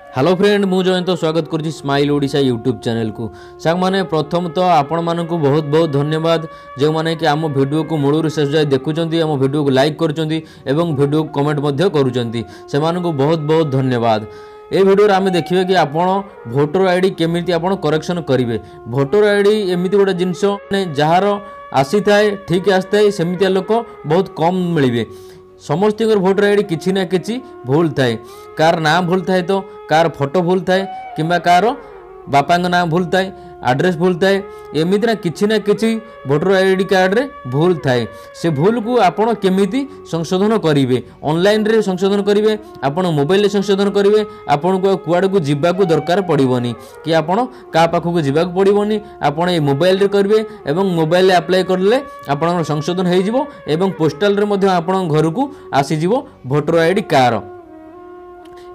Hello friend मु जयंत स्वागत करुच्ची smile Odisha YouTube channel को सांग माने प्रथम तो आपण मानक बहुत बहुत धन्यवाद जो माने कि आम वीडियो को मूलर शेष जाए देखुं आम वीडियो को लाइक करुँच वीडियो को कमेंट से बहुत बहुत धन्यवाद। ये वीडियो आम देखिए कि आपण भोटर आईडी केमिति आपण करेक्शन करेंगे। भोटर आईडी एमती गोटे जिनस जार आसी थाए ठीक आसी थाए सेमितिया लोक बहुत कम मिले। समस्त भोटर आईडी किसी ना किसी भूल थाए, कार नाम भूल थाए तो कार फोटो भूल थाए किंबा कार बापा नाम भूल थाए, एड्रेस भूल थाए, एमती ना किसी भोटर आईडी कार्ड रे भूल थाए। से भूल को आपण केमिति संशोधन करेंगे, ऑनलाइन रे संशोधन करेंगे, आपण मोबाइल रे संशोधन करेंगे। आपण को कुआड़ को जीवाक दरकार पड़ोनी कि आपण क्या पाखक जीवाक पड़ोनी, आपण ये मोबाइल रे करेंगे एवं मोबाइल अप्लाई करले आपण संशोधन हो जिवो एवं पोस्टाल रे मध्य आपण घर को आसीजिवो भोटर आईडी कार्ड।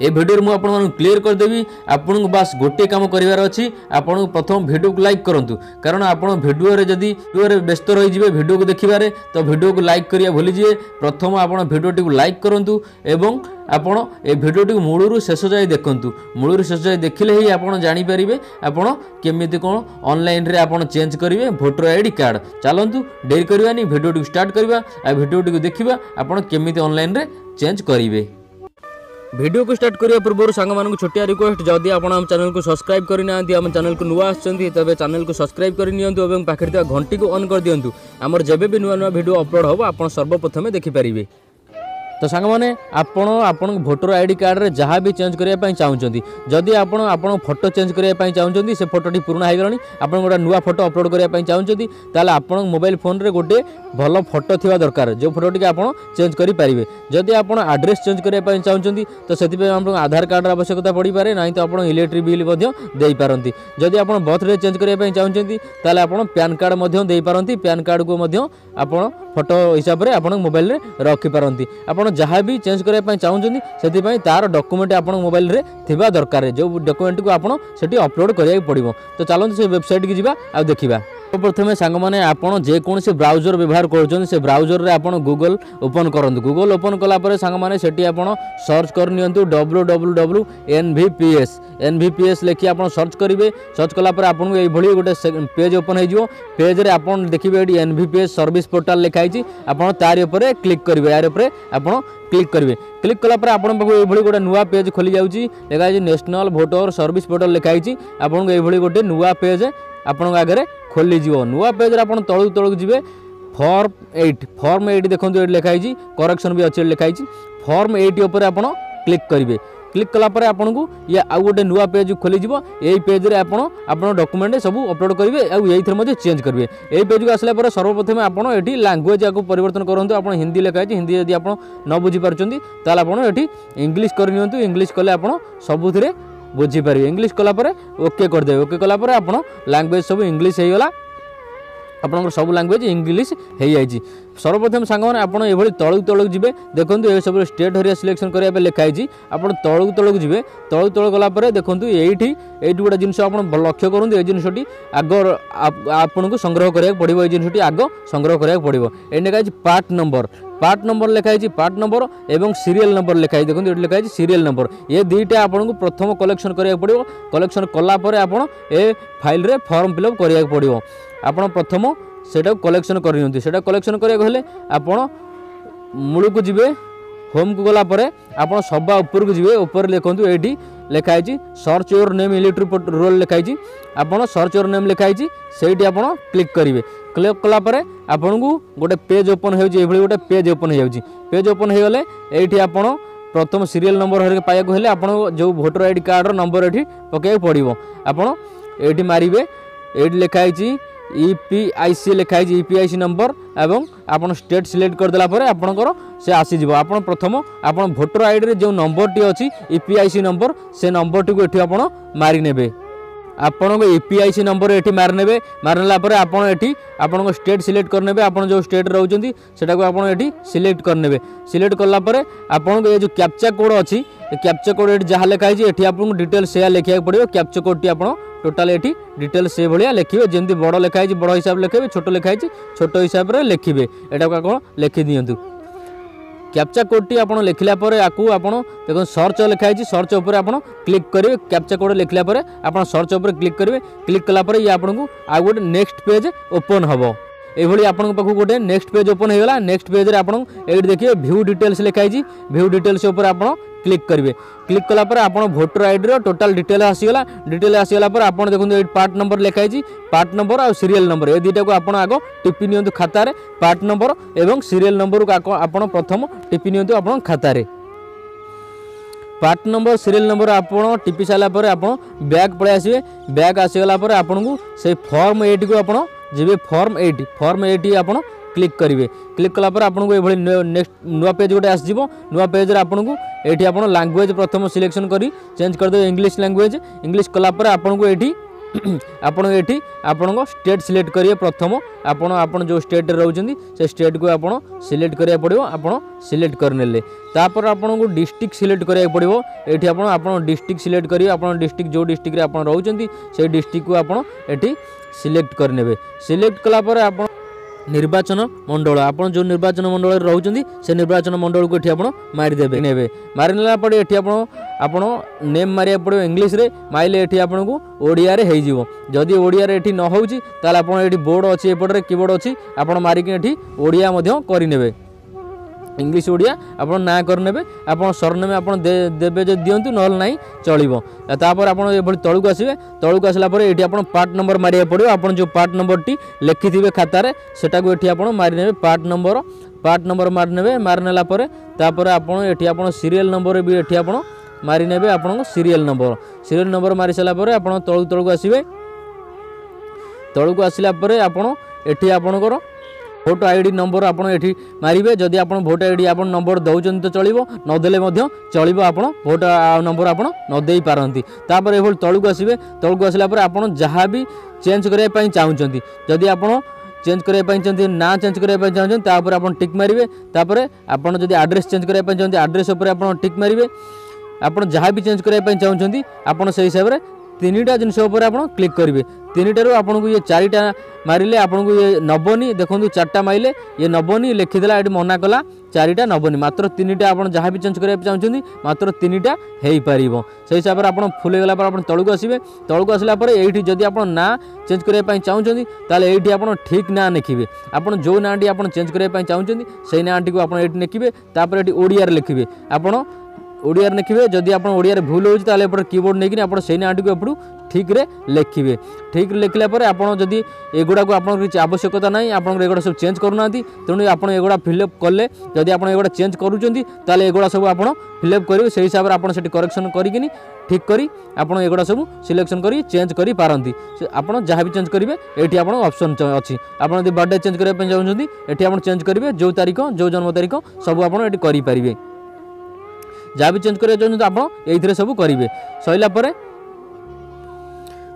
ए वीडियो मु आपन क्लियर करदेवी। आपन बास गोटे काम करिवार अछि, आपन प्रथम वीडियो को लाइक करंतु, कारण आपन वीडियो रे जदी वीडियो रे व्यस्त रहि जिवे वीडियो को देखिबारे तो वीडियो को लाइक करिया भूली जिवे। प्रथम आपन वीडियो टी को लाइक करंतु एवं आपन ए वीडियो टी मूलरू शेष जाय देखंतु। मूलरू शेष जाय देखिले ही आपन जानि परिबे आपन केमिति कोन ऑनलाइन रे आपन चेंज करिवे भोटर आईडी कार्ड। चलंतु देरी करबानी, वीडियो टी स्टार्ट करबा आ वीडियो टी को देखिबा आपन केमिति ऑनलाइन रे चेंज करिवे। वीडियो को स्टार्ट करिया पूर्व सांग मानक छोटिया रिक्वेस्ट, जदि आपण हम चैनल को सब्सक्राइब करना आम चैनल को नुआ आछंती तबे चैनल को सब्सक्राइब कर नियंतु एवं पाखरे घंटी को ऑन कर दियंतु। हमर जेबे भी नुआ नुआ वीडियो अपलोड होबो आपण सर्वप्रथम देखि परिबे। तो सांग माने आपण भोटर आईडी कार्ड रे जहाँ भी चेंज करने चाहते, जदि आपण फोटो चेंज करने चाहते से फोटोटी पुराना हो गलानी, आप गोटे नुआ फोटो अपलोड करने चाहते ताले आपण मोबाइल फोन रे गोटे भल फोटो थिबा दरकार जो फोटोटी आप चेंज करेंगे। जदि आप एड्रेस चेंज करने चाहते तो से आधार कार्ड आवश्यकता पड़ पारे ना, तो आप इलेक्ट्रिक बिल दे पारती। जदि आप बर्थडे चेंज करने चाहते ताले आप पैन कार्ड दे पारती, पैन कार्ड को आप फोटो हिसाब से आप मोबाइल रे रखी पारती। आप जहाँ भी चेंज करने चाहते से तार डॉक्यूमेंट आप मोबाइल रे थिबा दरकार, जो डॉक्यूमेंट को आप अपलोड करिया पड़िबो। तो चलते से वेबसाइट की जीवा आ देखिबा। प्रथम सांग मैंने आपड़ जेकोसी ब्राउजर व्यवहार कर से ब्राउजर रे आप गूगल ओपन करंतु। गूगल ओपन कलापर सांग मैंने सेठी आप सर्च कर नियंतु www.nvps लिखी आप सर्च करेंगे। सर्च कलापर आपको ये गोटे पेज ओपन हो पेज रे आप देखिए ये एनवीपीएस सर्विस पोर्टाल लिखाई, आप तार उपर क्लिक करेंगे। यार उपर आप क्लिक करेंगे। क्लिक कलापर आपन पाखु ये गोटे नुआ पेज खोली जाउची, लिखाई नेशनल भोटर सर्विस पोर्टाल लिखाई। आपको ये गोटे नुआ पेज आपण आगे खोली जीवो। नुआ पेज आप तलू तलू जी फॉर्म 8 देखो ये लिखाई, करेक्शन भी अच्छे लिखाई। फॉर्म 8 उपर आप क्लिक करेंगे। क्लिक कलापर आपन को ये आउ गोटे नुआ पेज खोली जीवो। यही पेज रे आपण डॉक्यूमेंट सब अपलोड करेंगे और ये चेंज करेंगे। यही पेज को आसला पर सर्वप्रथम आपड़ ये लैंग्वेज को परिवर्तन करूँ। आप हिंदी लिखाई, हिंदी यदि आप न बुझीपार्टी ताल आप इंग्लिश कर इंग्लिश कले आप सबुथ बुझीपारे। इंग्लिश कलापर ओके करदे। ओके कलापर आप लैंग्वेज सब इंग्लिश हो गला, आपन सब लैंग्वेज इंग्लिश हो जाए। सर्वप्रथम सांग मैंने आपड़ ये तलू तलू जी देखो ये सब स्टेट हरिया सिलेक्शन करने लिखाई। आप तलू तलू जी तलू तलू गलापर देखो ये गोटे जिनस आप लक्ष्य करूँ। ये जिनसटी आग आपन को संग्रह करा पड़ो, ये जिनसटी आग संग्रह करा पड़ो। ये लिखाई पार्ट नंबर लिखाई, पार्ट नंबर एवं सीरियल नंबर लिखाई। देखो ये लिखाई सीरियल नंबर। ये दुईटा आपको प्रथम कलेक्शन करा पड़ो। कलेक्शन कलापर आप फाइल रे फॉर्म फिलअप करा पड़ो। आपड़ प्रथम सेटा कलेक्शन करनी। सेटा कलेक्शन करा आपड़ मूल को जीवे, होम को गलापर आप सभा ऊपर को जीवे। ऊपर देखो ये लिखाई search your name electric roll लिखाई। आपड़ सर्च योर नेम लिखाई से क्लिक करेंगे। क्लिक कलापर आपन को गोटे पेज ओपन हो गोटे पेज ओपन हो जाए। पेज ओपन हो गले ये आप प्रथम सीरियल नंबर पाइक हेल्ले आप जो भोटर आईडी कार्ड नंबर ये पकड़ पड़ो। आपड़ ये मारे ये लिखाई ईपीआईसी लिखाई, ईपीआईसी नंबर एवं आप स्टेट सिलेक्ट करदेला आपणकर से आसीज। आप प्रथम आप भोटर आईडी रे जो नंबर टी अच्छी ईपीआईसी नंबर से नंबर टी को ये मारिने। आपण को ईपीआईसी नंबर ये मारने। मारनेला आपन स्टेट सिलेक्ट करने। आप जो स्टेट रोचंती सेटा को आप सिलेक्ट करने। सिलेक्ट कलापर आपन ये जो कैप्चा कोड अच्छी कैप्चा कोड ये जहाँ लिखाई ये आपको डिटेल से लिखा पड़ो। कैप्चा कोड टी आप टोटाल ये डिटेल से भाया लिखे, जमी बड़ लिखाई बड़ हिसाब लिखे, छोट लिखाई छोट हिसाब से लिखे। यहाँ को लिखि दिंतु। कैप्चा कोड टी आपण लिखला पर आपको आपण देखो सर्च लिखाई सर्च ऊपर आपण क्लिक करेंगे कैप्चा कोड लिखला पर आपण सर्च ऊपर क्लिक करेंगे क्लिक कला पर ये आपको आ गोटे नेक्स्ट पेज ओपन हम ये आपन पाखु गोटे नेक्स्ट पेज ओपन हो गला नेक्स्ट पेज रे आपन ये देखिए व्यू डिटेल्स लिखाई व्यू डिटेल्स ऊपर आपन क्लिक करेंगे क्लिक कला पर आपन वोटर आईडी रो टोटल डिटेल आसीगला डिटेल आसीगला पर आपन देखो ये पार्ट नंबर लिखाई पार्ट नंबर और सीरियल नंबर ये दुटा को आपन आगो टिपि नियंतु खाता रे पार्ट नंबर एवं सीरियल नंबर को आपन प्रथम टिपि नियंतु आपन खाता रे पार्ट नंबर सीरियल नंबर आपन टिपि साला पर आपन बैक पळे आसीबे बैक आसीगला पर आपन को से फॉर्म 8 को आपन जेबे फॉर्म 8 आपन क्लिक करेंगे क्लिक कला पर आपन को ये नेक्स्ट नुआ पेज गोटे आसजिवो नुआ पेज रे आपन को एठी आपन लैंग्वेज प्रथम सिलेक्शन करी चेंज कर दे इंग्लिश लैंग्वेज इंग्लिश कला पर आपन को एठी आपन एठी आपन को स्टेट सिलेक्ट करिए प्रथम आपन आपन जो स्टेट रे रहउचंदी से स्टेट को आपन सिलेक्ट करिया पड़िबो आपन सिलेक्ट करनेले तापर आपन को डिस्ट्रिक्ट सिलेक्ट करिया पड़िबो एठी आपन डिस्ट्रिक्ट सिलेक्ट करिए आपन डिस्ट्रिक्ट जो डिस्ट्रिक्ट रे आपन रहउचंदी से डिस्ट्रिक्ट को आपन एठी सिलेक्ट करनेबे सिलेक्ट कला पर आपन निर्वाचन मंडल आपन जो निर्वाचन मंडल रहउचंदी से निर्वाचन मंडल को एठी आपन मारि देबे नेबे मारिनला पड़े एठी आपन नेम मारिया पड़ो इंग्लिश रे माइले एठी आपन को ओडिया रे हेई जिवो जदी ओडिया रे एठी न होउची ताले आपन एठी बोर्ड अछि एपट रे कीबोर्ड अछि आपन मारि के एठी ओडिया मध्य करि नेबे इंग्लिश ओडिया आपन ना करने आपन सरनेम आपन देबे जे दियंतु नहल नाही चलिबो तापर आपन ए भली तळुक आसीबे तळुक आसला पर एठी आपन पार्ट नंबर मारिया पड़ियो आपन जो पार्ट नंबर टी लिखिथिबे खाता रे सेटा को एठी आपन मारि नेबे पार्ट नंबर मारि नेबे मारनेला पर तापर आपन एठी आपन सीरियल नंबर भी एठी आपन मारि नेबे आपन को सीरियल नंबर मारि सला पर आपन तळुक आसीबे तळुक आसिला पर आपन एठी आपनकर भोटर आईडी नंबर आपन एठी मारिबे जदि आपन भोटर आईडी आपन नंबर दउचन तो चलिबो न देले मध्य चलिबो आपन भोटर नंबर आपन न देई पारंती तापर एभल तळुक आसीबे तळुक आसला पर आपन जहा भी चेंज करे पई चाहुचंती जदि आपन चेंज करे पई चाहते ना चेंज करे पई चाहुचंती तापर आपन टिक मारिबे तापर आपन जदि एड्रेस चेंज करे पई चाहते एड्रेस ऊपर आपन टिक मारिबे आपन जहा भी चेंज करे पई चाहुचंती आपन सही हिसाब रे तीनटा जिनस ऊपर आपन क्लिक करेंगे तीनटारू आपन को ये चारिटा मारिले आपन को ये नबनी देखो चार्टा माइले ये नबनी लिखिदेला ये मना कला चारिटा नबनी मात्र तीनटा आपन जहाँ भी चेंज कराया चाहते मात्र तीनटा हो पार से हिसाब से आपन फुल गला पर आपन तळुक आसीबे तळुक आसला पर एठी जदि आपन ना चेंज कराया चाहते ताले एठी आपन ठीक ना लिखिबे आपन जो नाटी आपन चेंज कराया चाहते से नाटी को आपन एठी लिखिबे तापर एठी ओडिया रे लिखिबे आपन ओडिया रे लिखिबे जदि आपन ओडिया रे भूल होउची ताले एपट कीबोर्ड नेकिन आपन सेई नाटी को एपटू ठीक रे लिखिबे ठीक लिखला पर आपन जदि एगुडा को आपन किछ आवश्यकता नाही आपन एगुडा सब चेंज करूनांती तेणु आपन एगुडा फिलअप करले जदि आपन एगुडा चेंज करूचंती ताले एगुडा सब आपन फिलअप करिवे सेई हिसाब रे आपन सेठी करेक्शन करिकिनी ठीक करी आपन एगुडा सब सिलेक्शन करी चेंज करी पारंती आपन जहाँ भी चेंज करिवे एठी आपन ऑप्शन अछि आपन जदि बर्थडे चेंज करिया पे चाहउछंती एठी आपन चेंज करिवे जो तारीख जो जन्म तारीख सब आपन एठी करि पारिवे जहाँ भी चेंज करिया चाहउछंती आपन एइथरे सब करिवे सइला परे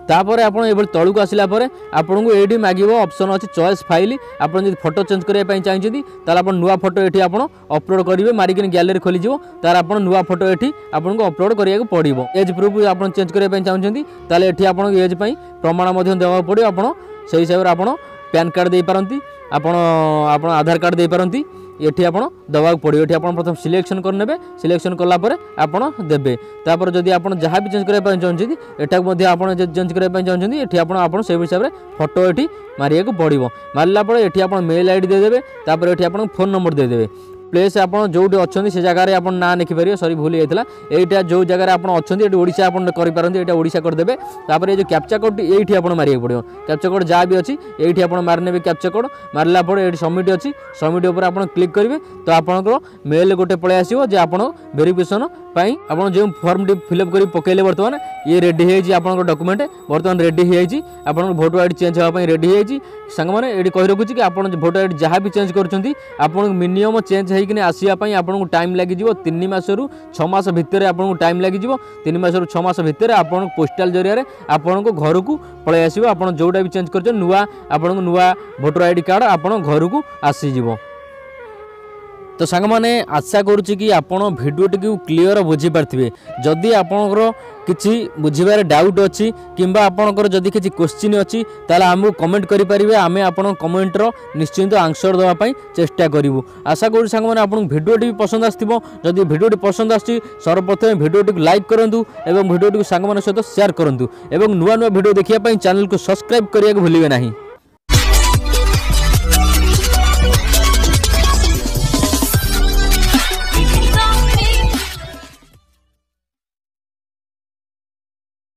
तापर आपन एबल तळुक आसिला परे आपन को एडी मागिबो ऑप्शन अछि चॉइस फाइल आपन जदि फोटो चेंज करिया पई चाहछंती ताला आपन नुवा फोटो एठी आपन अपलोड करिवे मारिकिन गैलरी खोली जिवो तार आपन नुवा फोटो एठी आपन को अपलोड करिया को पड़िबो एज प्रूफ आपन चेंज करिया पई चाहछंती ताले एठी आपन एज पई प्रमाण मध्य देवा पड़ियो आपन सेही हिसाब रे आपन पैन कार्ड दे पारंती आपन आधार कार्ड दे पारंती ये आपन दवा पड़ो ये आपन प्रथम सिलेक्शन करने सिलेक्शन कला पर आपन देबे तापर जदि आपन जहाँ भी चेंज कराया चाहते एटा मध्य आपन चेंज कराया चाहते ये आपन आपन से हिसाब से फोटो ये मारिया को पड़ो मारला ये आपन मेल आईडी देदेवे तापर ये आपन फोन नंबर देदेवे प्लेस आपन जोटी अच्छी से जगह आपन ना लिखिपारे सॉरी भूल जाता यहाँ जो जगह आपन अच्छी ओडिशा आपन करेंगे ये ओडिशा करदे तापर ये जो कैप्चा कोड ये आपन मारिया पड़ो कैप्चा कोड जहाँ भी अच्छी ये आपन मारने कैप्चा कोड मारला ये सबमिट अच्छी सबमिट उपर आपन क्लिक करेंगे तो आपन मेल गोटे पलि आसो जे आपन वेरिफिकेशन आपन जो फॉर्म टी फिलअप कर पकेले बर्तमान ये रेडी हो डॉक्यूमेंट बर्तमान रेडी हो भोटर आईडी चेंज होगा रेडी हो सांग मैंने ये कही रखुच्छी कि आप भोटर आईडी जहाँ भी चेंज कर मिनिमम चेंज होकर आसापी आपको टाइम लगे 3 मास रु 6 मास भितर आपको टाइम लगे 3 मास रु 6 मास भितर आप पोस्टाल जरिया आपण घर को पलि आसो आप जोटा भी चेंज कर नुआ आपन नुआ भोटर आईडी कार्ड आपन घर को आसीज तो सांग मैंने आशा करुच्ची कि आपण भिडियोटी को क्लीयर बुझी पारे जदि आपणकर किसी बुझार डाउट अच्छी किंबा आपणकर जदि किसी क्वेश्चन अच्छी ताला आमको कमेंट करेंगे आम आप कमेंटर निश्चिंत आंसर देवाई चेष्टा करूँ। आशा करूँ सांग मैंने आपको भिडियोटी पसंद आसो जदि भिडियोटी पसंद आसी सर्वप्रथम भिडियोटी को लाइक करूँ और भिडियोटी को सांग सहित शेयर करूँ और नुआ नुआ भिडियो देखिए चैनल को सब्सक्राइब करने को भूलिए नहीं।